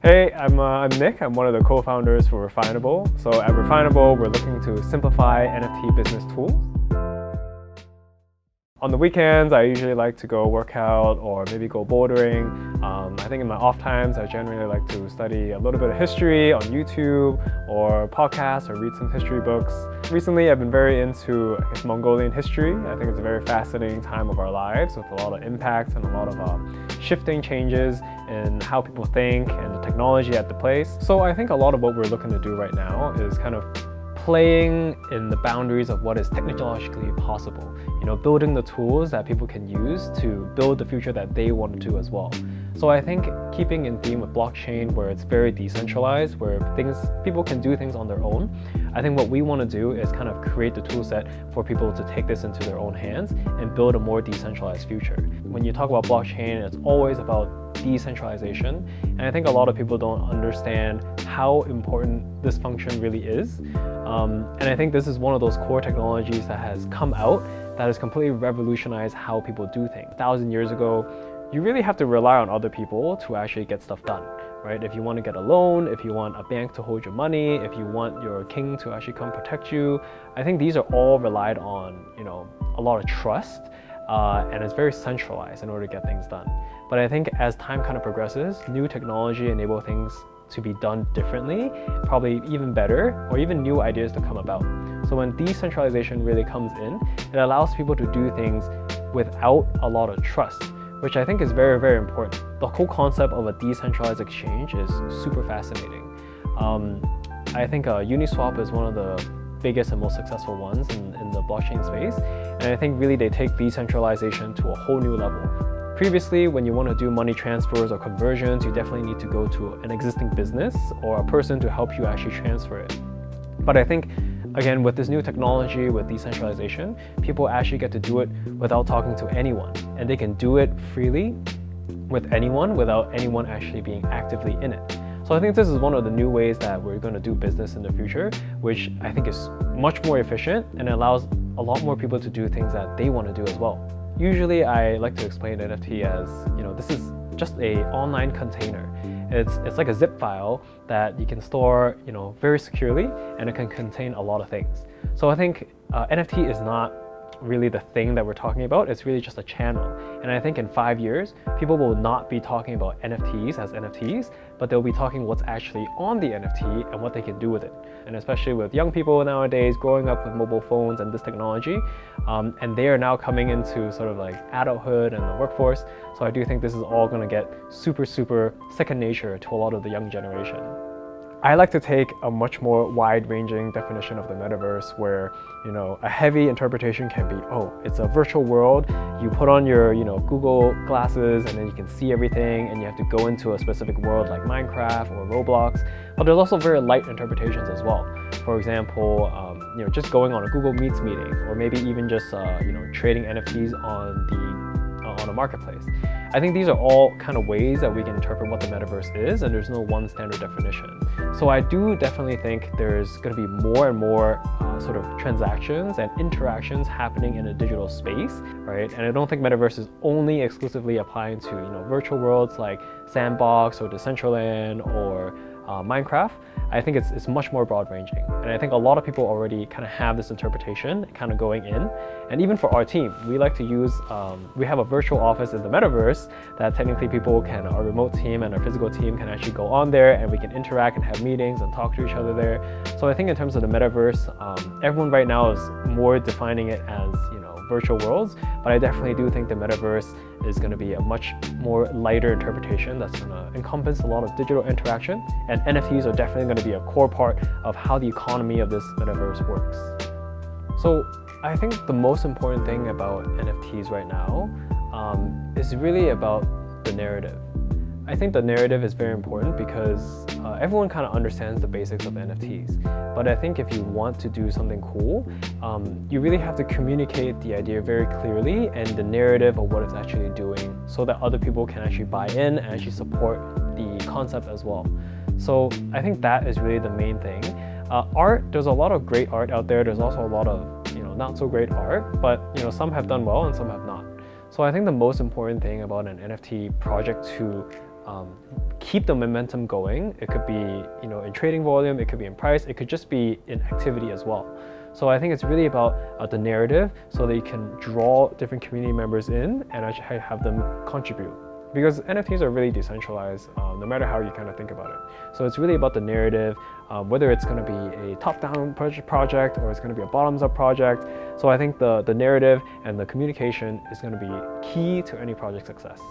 Hey, I'm Nick. I'm one of the co-founders for Refinable. So at Refinable, we're looking to simplify NFT business tools. On the weekends, I usually like to go work out or maybe go bouldering. I think in my off times, I generally like to study a little bit of history on YouTube or podcasts or read some history books. Recently, I've been very into Mongolian history. I think it's a very fascinating time of our lives with a lot of impacts and a lot of shifting changes in how people think and the technology at the place. So I think a lot of what we're looking to do right now is kind of playing in the boundaries of what is technologically possible. Building the tools that people can use to build the future that they want to do as well. So I think keeping in theme with blockchain, where it's very decentralized, where people can do things on their own, I think what we want to do is kind of create the tool set for people to take this into their own hands and build a more decentralized future. When you talk about blockchain, it's always about decentralization, and I think a lot of people don't understand how important this function really is. And I think this is one of those core technologies that has come out that has completely revolutionized how people do things. 1,000 years ago, you really have to rely on other people to actually get stuff done, right? If you want to get a loan, if you want a bank to hold your money, if you want your king to actually come protect you, I think these are all relied on, a lot of trust, and it's very centralized in order to get things done. But I think as time kind of progresses, new technology enable things to be done differently, probably even better, or even new ideas to come about. So when decentralization really comes in, it allows people to do things without a lot of trust, which I think is very, very important. The whole concept of a decentralized exchange is super fascinating. I think Uniswap is one of the biggest and most successful ones in the blockchain space. And I think really they take decentralization to a whole new level. Previously, when you want to do money transfers or conversions, you definitely need to go to an existing business or a person to help you actually transfer it. But I think, again, with this new technology, with decentralization, people actually get to do it without talking to anyone. And they can do it freely with anyone without anyone actually being actively in it. So I think this is one of the new ways that we're going to do business in the future, which I think is much more efficient and allows a lot more people to do things that they want to do as well. Usually I like to explain NFT as, this is just an online container. It's like a zip file that you can store, very securely, and it can contain a lot of things. So I think NFT is not really the thing that we're talking about. It's really just a channel. And I think in 5 years, people will not be talking about NFTs as NFTs, but they'll be talking what's actually on the NFT and what they can do with it. And especially with young people nowadays growing up with mobile phones and this technology, and they are now coming into sort of like adulthood and the workforce. So I do think this is all going to get super, super second nature to a lot of the young generation. I like to take a much more wide-ranging definition of the metaverse where, a heavy interpretation can be, it's a virtual world. You put on your, Google glasses and then you can see everything and you have to go into a specific world like Minecraft or Roblox. But there's also very light interpretations as well. For example, just going on a Google Meets meeting, or maybe even just, trading NFTs on a marketplace. I think these are all kind of ways that we can interpret what the metaverse is, and there's no one standard definition. So I do definitely think there's going to be more and more sort of transactions and interactions happening in a digital space, right? And I don't think metaverse is only exclusively applying to virtual worlds like Sandbox or Decentraland or Minecraft. I think it's much more broad-ranging. And I think a lot of people already kind of have this interpretation kind of going in. And even for our team, we like to use, we have a virtual office in the metaverse that technically people can, our remote team and our physical team can actually go on there and we can interact and have meetings and talk to each other there. So I think in terms of the metaverse, everyone right now is more defining it as, virtual worlds, but I definitely do think the metaverse is going to be a much more lighter interpretation that's going to encompass a lot of digital interaction, and NFTs are definitely going to be a core part of how the economy of this metaverse works. So I think the most important thing about NFTs right now is really about the narrative. I think the narrative is very important because everyone kind of understands the basics of NFTs. But I think if you want to do something cool, you really have to communicate the idea very clearly and the narrative of what it's actually doing so that other people can actually buy in and actually support the concept as well. So I think that is really the main thing. Art, there's a lot of great art out there. There's also a lot of not so great art, but some have done well and some have not. So I think the most important thing about an NFT project to keep the momentum going. It could be, in trading volume, it could be in price, it could just be in activity as well. So I think it's really about the narrative, so that you can draw different community members in and actually have them contribute. Because NFTs are really decentralized, no matter how you kind of think about it. So it's really about the narrative, whether it's going to be a top-down project or it's going to be a bottoms-up project. So I think the narrative and the communication is going to be key to any project success.